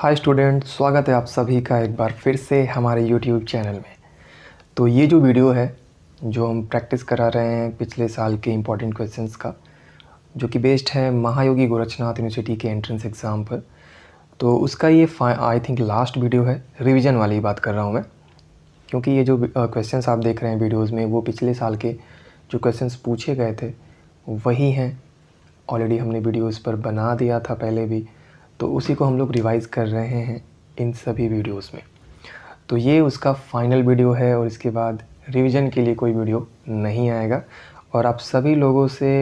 Hi student, स्वागत है आप सभी का एक बार फिर से हमारे यूट्यूब चैनल में। तो ये जो वीडियो है जो हम प्रैक्टिस करा रहे हैं पिछले साल के इम्पोर्टेंट क्वेश्चंस का, जो कि बेस्ड है महायोगी गोरक्षनाथ यूनिवर्सिटी के एंट्रेंस एग्ज़ाम पर। तो उसका ये आई थिंक लास्ट वीडियो है, रिवीजन वाली बात कर रहा हूँ मैं, क्योंकि ये जो क्वेश्चंस आप देख रहे हैं वीडियोज़ में वो पिछले साल के जो क्वेश्चंस पूछे गए थे वही हैं। ऑलरेडी हमने वीडियोज़ पर बना दिया था पहले भी, तो उसी को हम लोग रिवाइज़ कर रहे हैं इन सभी वीडियोस में। तो ये उसका फाइनल वीडियो है और इसके बाद रिवीजन के लिए कोई वीडियो नहीं आएगा। और आप सभी लोगों से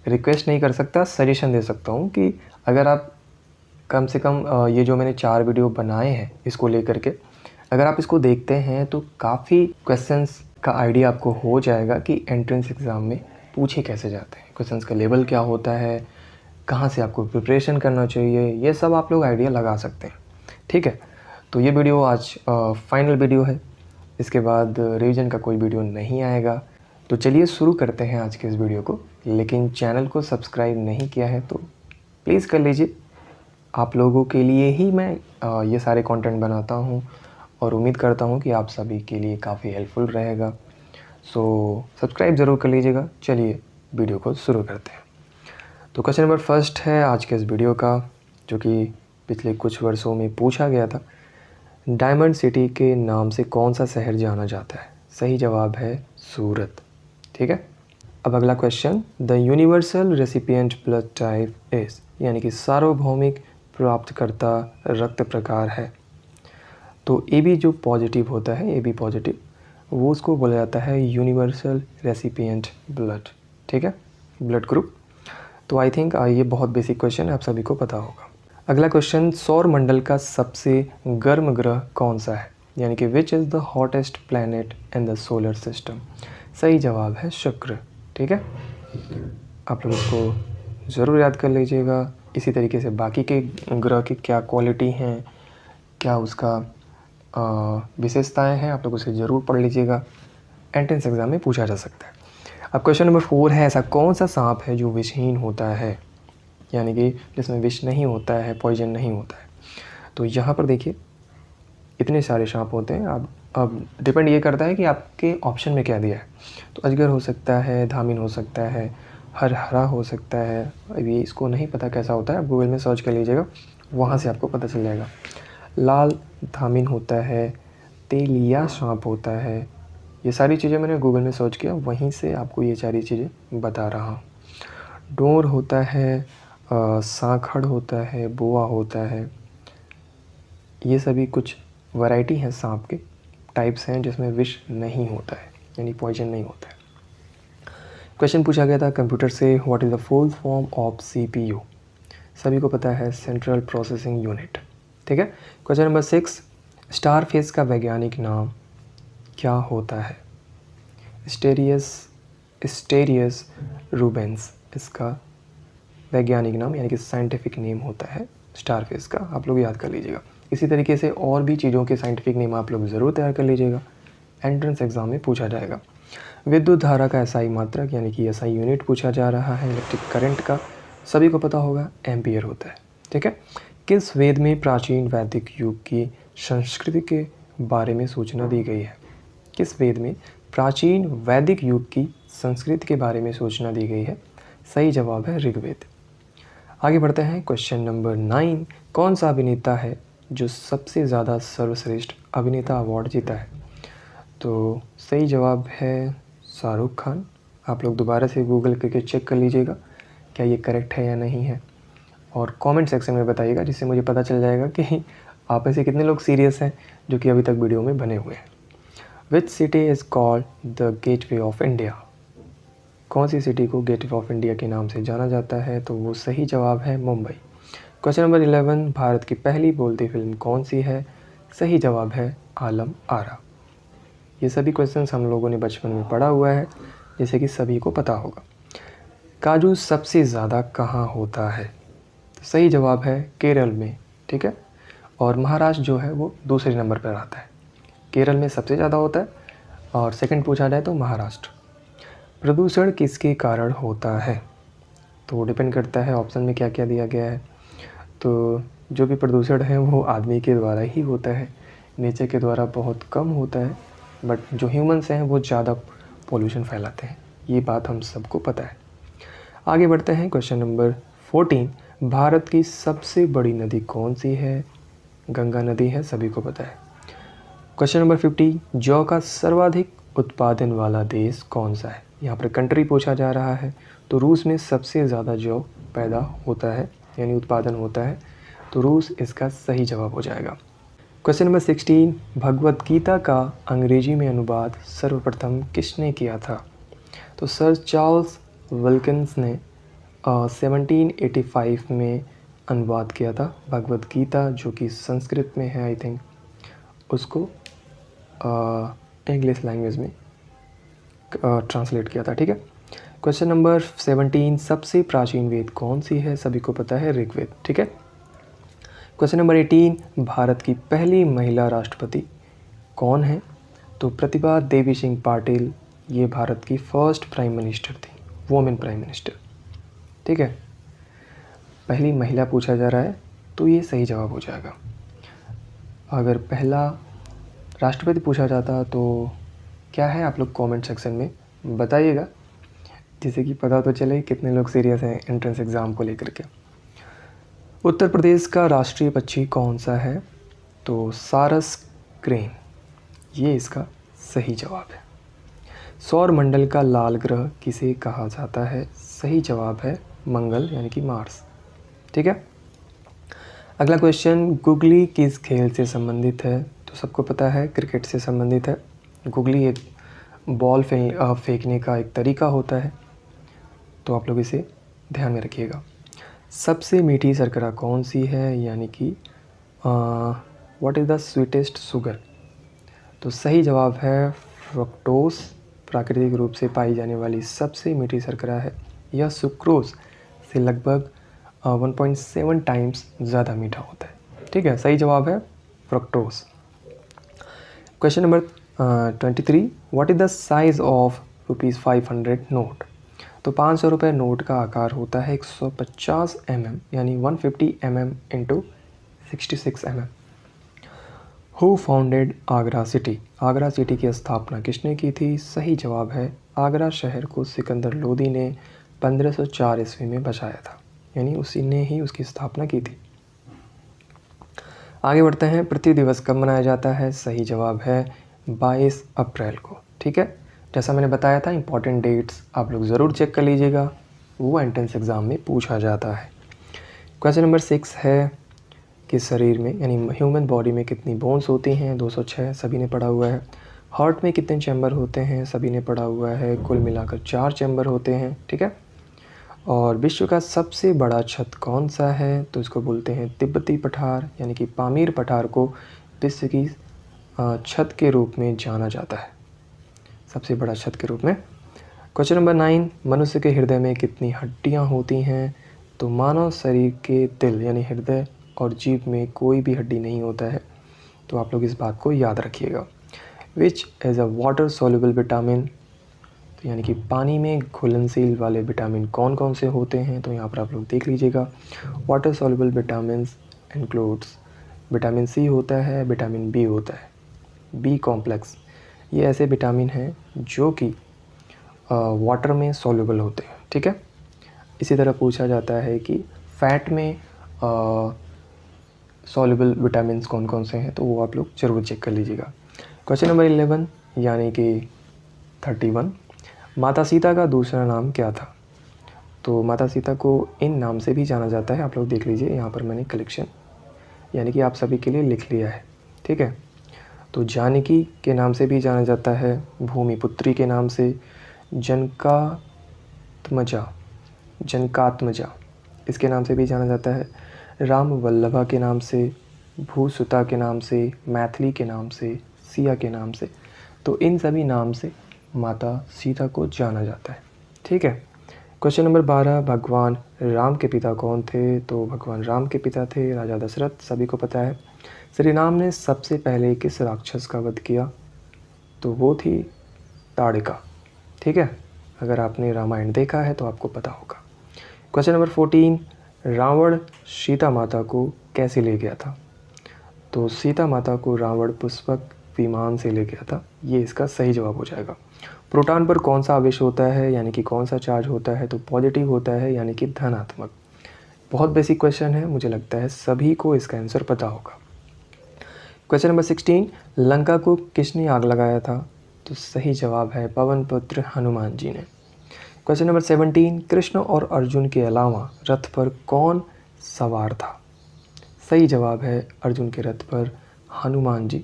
रिक्वेस्ट नहीं कर सकता, सजेशन दे सकता हूँ कि अगर आप कम से कम ये जो मैंने 4 वीडियो बनाए हैं इसको लेकर के अगर आप इसको देखते हैं तो काफ़ी क्वेश्चंस का आइडिया आपको हो जाएगा कि एंट्रेंस एग्ज़ाम में पूछे कैसे जाते हैं, क्वेश्चंस का लेवल क्या होता है, कहाँ से आपको प्रिपरेशन करना चाहिए, ये सब आप लोग आइडिया लगा सकते हैं। ठीक है, तो ये वीडियो आज फाइनल वीडियो है, इसके बाद रिवीजन का कोई वीडियो नहीं आएगा। तो चलिए शुरू करते हैं आज के इस वीडियो को। लेकिन चैनल को सब्सक्राइब नहीं किया है तो प्लीज़ कर लीजिए, आप लोगों के लिए ही मैं ये सारे कंटेंट बनाता हूँ और उम्मीद करता हूँ कि आप सभी के लिए काफ़ी हेल्पफुल रहेगा। सो सब्सक्राइब ज़रूर कर लीजिएगा। चलिए वीडियो को शुरू करते हैं। तो क्वेश्चन नंबर फर्स्ट है आज के इस वीडियो का, जो कि पिछले कुछ वर्षों में पूछा गया था। डायमंड सिटी के नाम से कौन सा शहर जाना जाता है? सही जवाब है सूरत। ठीक है, अब अगला question, the universal recipient blood type is, यानी कि सार्वभौमिक प्राप्तकर्ता रक्त प्रकार है। तो ए बी जो पॉजिटिव होता है, ए बी पॉजिटिव, वो उसको बोला जाता है यूनिवर्सल रेसिपिएंट ब्लड। ठीक है, ब्लड ग्रुप। तो आई थिंक ये बहुत बेसिक क्वेश्चन है, आप सभी को पता होगा। अगला क्वेश्चन, सौर मंडल का सबसे गर्म ग्रह कौन सा है? यानी कि which is the hottest planet in the solar system? सही जवाब है शुक्र। ठीक है, आप लोग इसको ज़रूर याद कर लीजिएगा। इसी तरीके से बाकी के ग्रह की क्या क्वालिटी हैं, क्या उसका विशेषताएँ हैं, आप लोग उसे ज़रूर पढ़ लीजिएगा, एंट्रेंस एग्ज़ाम में पूछा जा सकता है। अब क्वेश्चन नंबर 4 है, ऐसा कौन सा सांप है जो विषहीन होता है? यानी कि जिसमें विष नहीं होता है, पॉइजन नहीं होता है। तो यहाँ पर देखिए इतने सारे सांप होते हैं। अब डिपेंड ये करता है कि आपके ऑप्शन में क्या दिया है। तो अजगर हो सकता है, धामिन हो सकता है, हरहरा हो सकता है। अभी इसको नहीं पता कैसा होता है, आप गूगल में सर्च कर लीजिएगा, वहाँ से आपको पता चल जाएगा। लाल धामिन होता है, तेलिया सांप होता है। ये सारी चीज़ें मैंने गूगल में सर्च किया, वहीं से आपको ये सारी चीज़ें बता रहा हूँ। डोर होता है, सांखड़ होता है, बोआ होता है। ये सभी कुछ वैरायटी हैं, सांप के टाइप्स हैं जिसमें विष नहीं होता है, यानी पॉइजन नहीं होता है। क्वेश्चन पूछा गया था कंप्यूटर से, what is the full form of CPU? सभी को पता है, सेंट्रल प्रोसेसिंग यूनिट। ठीक है, क्वेश्चन नंबर 6, स्टार फेस का वैज्ञानिक नाम क्या होता है? स्टेरियस रूबेंस इसका वैज्ञानिक नाम, यानी कि साइंटिफिक नेम होता है स्टार फेस का, आप लोग याद कर लीजिएगा। इसी तरीके से और भी चीज़ों के साइंटिफिक नेम आप लोग ज़रूर तैयार कर लीजिएगा, एंट्रेंस एग्ज़ाम में पूछा जाएगा। विद्युत धारा का SI मात्रक, यानी कि SI यूनिट पूछा जा रहा है। इलेक्ट्रिक करंट का सभी को पता होगा, एम्पियर होता है। ठीक है, किस वेद में प्राचीन वैदिक युग की संस्कृति के बारे में सूचना दी गई है? किस वेद में प्राचीन वैदिक युग की संस्कृति के बारे में सूचना दी गई है? सही जवाब है ऋग्वेद। आगे बढ़ते हैं, क्वेश्चन नंबर 9, कौन सा अभिनेता है जो सबसे ज़्यादा सर्वश्रेष्ठ अभिनेता अवार्ड जीता है? तो सही जवाब है शाहरुख खान। आप लोग दोबारा से गूगल करके चेक कर लीजिएगा क्या ये करेक्ट है या नहीं है, और कमेंट सेक्शन में बताइएगा, जिससे मुझे पता चल जाएगा कि आप में से कितने लोग सीरियस हैं जो कि अभी तक वीडियो में बने हुए हैं। Which city is called the gateway of India? कौन सी सिटी को गेटवे ऑफ इंडिया के नाम से जाना जाता है? तो वो सही जवाब है मुंबई। क्वेश्चन नंबर 11, भारत की पहली बोलती फिल्म कौन सी है? सही जवाब है आलम आरा। ये सभी क्वेश्चंस हम लोगों ने बचपन में पढ़ा हुआ है, जैसे कि सभी को पता होगा। काजू सबसे ज़्यादा कहाँ होता है? तो सही जवाब है केरल में। ठीक है, और महाराष्ट्र जो है वो दूसरे नंबर पर आता है। केरल में सबसे ज़्यादा होता है और सेकंड पूछा जाए तो महाराष्ट्र। प्रदूषण किसके कारण होता है? तो डिपेंड करता है ऑप्शन में क्या क्या दिया गया है। तो जो भी प्रदूषण है वो आदमी के द्वारा ही होता है, नेचर के द्वारा बहुत कम होता है, बट जो ह्यूमंस हैं वो ज़्यादा पोल्यूशन फैलाते हैं, ये बात हम सबको पता है। आगे बढ़ते हैं। क्वेश्चन नंबर 14, भारत की सबसे बड़ी नदी कौन सी है? गंगा नदी है, सभी को पता है। क्वेश्चन नंबर 50, जौ का सर्वाधिक उत्पादन वाला देश कौन सा है? यहाँ पर कंट्री पूछा जा रहा है, तो रूस में सबसे ज़्यादा जौ पैदा होता है यानी उत्पादन होता है, तो रूस इसका सही जवाब हो जाएगा। क्वेश्चन नंबर 16, भगवत गीता का अंग्रेजी में अनुवाद सर्वप्रथम किसने किया था? तो सर चार्ल्स विल्किंस ने 1785 में अनुवाद किया था भगवत गीता, जो कि संस्कृत में है आई थिंक, उसको इंग्लिश लैंग्वेज में ट्रांसलेट किया था। ठीक है। क्वेश्चन नंबर 17, सबसे प्राचीन वेद कौन सी है? सभी को पता है, ऋग्वेद। ठीक है। क्वेश्चन नंबर 18, भारत की पहली महिला राष्ट्रपति कौन है? तो प्रतिभा देवी सिंह पाटिल, ये भारत की फर्स्ट प्राइम मिनिस्टर थी, वुमेन प्राइम मिनिस्टर। ठीक है, पहली महिला पूछा जा रहा है तो ये सही जवाब हो जाएगा। अगर पहला राष्ट्रपति पूछा जाता तो क्या है, आप लोग कमेंट सेक्शन में बताइएगा, जिससे कि पता तो चले कितने लोग सीरियस हैं एंट्रेंस एग्ज़ाम को लेकर के। उत्तर प्रदेश का राष्ट्रीय पक्षी कौन सा है? तो सारस क्रेन, ये इसका सही जवाब है। सौर मंडल का लाल ग्रह किसे कहा जाता है? सही जवाब है मंगल यानी कि मार्स। ठीक है। अगला क्वेश्चन, गुगली किस खेल से संबंधित है? तो सबको पता है क्रिकेट से संबंधित है। गुगली एक बॉल फेंकने का एक तरीका होता है, तो आप लोग इसे ध्यान में रखिएगा। सबसे मीठी शर्करा कौन सी है, यानी कि what is the sweetest sugar? तो सही जवाब है फ्रक्टोज, प्राकृतिक रूप से पाई जाने वाली सबसे मीठी शर्करा है। यह सुक्रोज से लगभग 1.7 टाइम्स ज़्यादा मीठा होता है। ठीक है, सही जवाब है fructose. Question number 23, what is the size of ₹500 note? तो 500 रुपये नोट का आकार होता है 150 mm यानी 150 mm into 66 mm। Who founded Agra city? Agra city की स्थापना किसने की थी? सही जवाब है आगरा शहर को सिकंदर लोदी ने 1504 ईस्वी में बसाया था, यानी उसी ने ही उसकी स्थापना की थी। आगे बढ़ते हैं। पृथ्वी दिवस कब मनाया जाता है? सही जवाब है 22 अप्रैल को। ठीक है, जैसा मैंने बताया था इंपॉर्टेंट डेट्स आप लोग ज़रूर चेक कर लीजिएगा, वो एंट्रेंस एग्ज़ाम में पूछा जाता है। क्वेश्चन नंबर 6 है कि शरीर में यानी ह्यूमन बॉडी में कितनी बोन्स होती हैं? 206, सभी ने पढ़ा हुआ है। हार्ट में कितने चैम्बर होते हैं? सभी ने पढ़ा हुआ है। कुल मिलाकर 4 चैम्बर होते हैं। ठीक है। और विश्व का सबसे बड़ा छत कौन सा है? तो इसको बोलते हैं तिब्बती पठार, यानी कि पामीर पठार को विश्व की छत के रूप में जाना जाता है, सबसे बड़ा छत के रूप में। क्वेश्चन नंबर 9, मनुष्य के हृदय में कितनी हड्डियां होती हैं? तो मानव शरीर के दिल यानी हृदय और जीभ में कोई भी हड्डी नहीं होता है, तो आप लोग इस बात को याद रखिएगा। Which is a water soluble vitamin, तो यानी कि पानी में घुलनशील वाले विटामिन कौन कौन से होते हैं? तो यहाँ पर आप लोग देख लीजिएगा। Water soluble vitamin includes vitamin C होता है, विटामिन बी होता है, बी कॉम्प्लेक्स, ये ऐसे विटामिन हैं जो कि वाटर में सोल्यूबल होते हैं। ठीक है। इसी तरह पूछा जाता है कि फैट में सोल्यूबल विटामिन कौन कौन से हैं, तो वो आप लोग ज़रूर चेक कर लीजिएगा। क्वेश्चन नंबर 11 यानी कि 31, माता सीता का दूसरा नाम क्या था? तो माता सीता को इन नाम से भी जाना जाता है, आप लोग देख लीजिए, यहाँ पर मैंने कलेक्शन यानी कि आप सभी के लिए लिख लिया है। ठीक है। तो जानकी के नाम से भी जाना जाता है, भूमिपुत्री के नाम से, जनकात्मजा इसके नाम से भी जाना जाता है, राम वल्लभा के नाम से, भूसुता के नाम से, मैथिली के नाम से, सिया के नाम से, तो इन सभी नाम से माता सीता को जाना जाता है। ठीक है। क्वेश्चन नंबर 12, भगवान राम के पिता कौन थे? तो भगवान राम के पिता थे राजा दशरथ, सभी को पता है। श्री राम ने सबसे पहले किस राक्षस का वध किया? तो वो थी ताड़िका। ठीक है, अगर आपने रामायण देखा है तो आपको पता होगा। क्वेश्चन नंबर 14, रावण सीता माता को कैसे ले गया था? तो सीता माता को रावण पुष्पक विमान से ले गया था, ये इसका सही जवाब हो जाएगा। प्रोटॉन पर कौन सा आवेश होता है, यानी कि कौन सा चार्ज होता है? तो पॉजिटिव होता है, यानी कि धनात्मक। बहुत बेसिक क्वेश्चन है, मुझे लगता है सभी को इसका आंसर पता होगा। क्वेश्चन नंबर 16, लंका को किसने आग लगाया था? तो सही जवाब है पवन पुत्र हनुमान जी ने। क्वेश्चन नंबर 17, कृष्ण और अर्जुन के अलावा रथ पर कौन सवार था? सही जवाब है अर्जुन के रथ पर हनुमान जी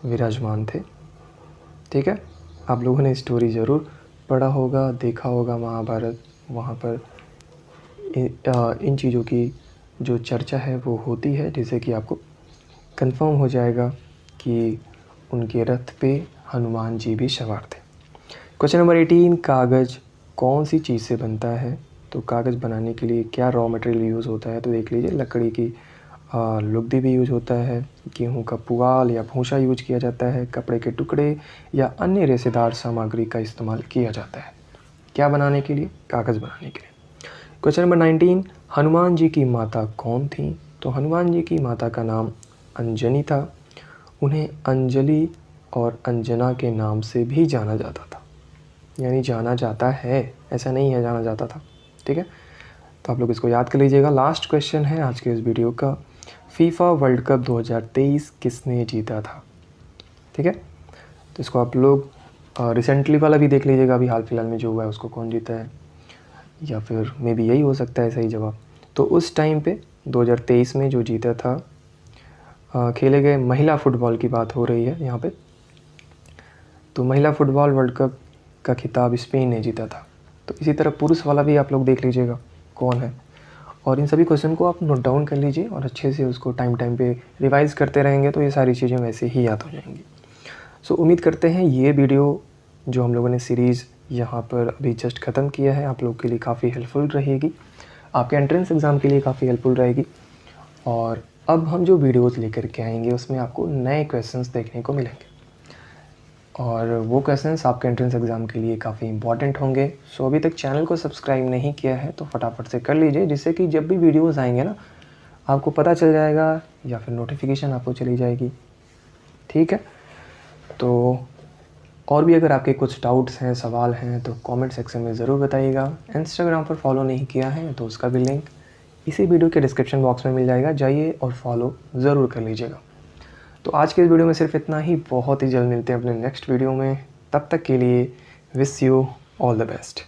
विराजमान थे। ठीक है, आप लोगों ने स्टोरी ज़रूर पढ़ा होगा, देखा होगा महाभारत, वहाँ पर इन चीज़ों की जो चर्चा है वो होती है, जिससे कि आपको कंफर्म हो जाएगा कि उनके रथ पे हनुमान जी भी सवार थे। क्वेश्चन नंबर 18, कागज़ कौन सी चीज़ से बनता है? तो कागज़ बनाने के लिए क्या रॉ मटेरियल यूज़ होता है? तो देख लीजिए, लकड़ी की लुगदी भी यूज़ होता है, गेहूं का पुआल या भूसा यूज किया जाता है, कपड़े के टुकड़े या अन्य रेशेदार सामग्री का इस्तेमाल किया जाता है। क्या बनाने के लिए? कागज़ बनाने के लिए। क्वेश्चन नंबर 19, हनुमान जी की माता कौन थी? तो हनुमान जी की माता का नाम अंजनी था। उन्हें अंजलि और अंजना के नाम से भी जाना जाता था, यानी जाना जाता है, ऐसा नहीं है जाना जाता था। ठीक है, तो आप लोग इसको याद कर लीजिएगा। लास्ट क्वेश्चन है आज के इस वीडियो का, फीफा वर्ल्ड कप 2023 किसने जीता था? ठीक है, तो इसको आप लोग रिसेंटली वाला भी देख लीजिएगा, अभी हाल फिलहाल में जो हुआ है उसको कौन जीता है, या फिर मे बी यही हो सकता है सही जवाब। तो उस टाइम पे 2023 में जो जीता था, खेले गए महिला फ़ुटबॉल की बात हो रही है यहाँ पे, तो महिला फ़ुटबॉल वर्ल्ड कप का खिताब स्पेन ने जीता था। तो इसी तरह पुरुष वाला भी आप लोग देख लीजिएगा कौन है, और इन सभी क्वेश्चन को आप नोट डाउन कर लीजिए और अच्छे से उसको टाइम पे रिवाइज़ करते रहेंगे तो ये सारी चीज़ें वैसे ही याद हो जाएंगी। सो उम्मीद करते हैं ये वीडियो जो हम लोगों ने सीरीज़ यहाँ पर अभी जस्ट ख़त्म किया है, आप लोग के लिए काफ़ी हेल्पफुल रहेगी, आपके एंट्रेंस एग्ज़ाम के लिए काफ़ी हेल्पफुल रहेगी। और अब हम जो वीडियोज़ लेकर के आएंगे उसमें आपको नए क्वेश्चंस देखने को मिलेंगे, और वो क्वेश्चंस आपके एंट्रेंस एग्ज़ाम के लिए काफ़ी इंपॉर्टेंट होंगे। सो अभी तक चैनल को सब्सक्राइब नहीं किया है तो फटाफट से कर लीजिए, जिससे कि जब भी वीडियोज़ आएंगे ना आपको पता चल जाएगा, या फिर नोटिफिकेशन आपको चली जाएगी। ठीक है, तो और भी अगर आपके कुछ डाउट्स हैं, सवाल हैं, तो कमेंट सेक्शन में ज़रूर बताइएगा। इंस्टाग्राम पर फॉलो नहीं किया है तो उसका भी लिंक इसी वीडियो के डिस्क्रिप्शन बॉक्स में मिल जाएगा, जाइए और फॉलो ज़रूर कर लीजिएगा। तो आज के इस वीडियो में सिर्फ इतना ही, बहुत ही जल्द मिलते हैं अपने नेक्स्ट वीडियो में। तब तक के लिए wish you all the best.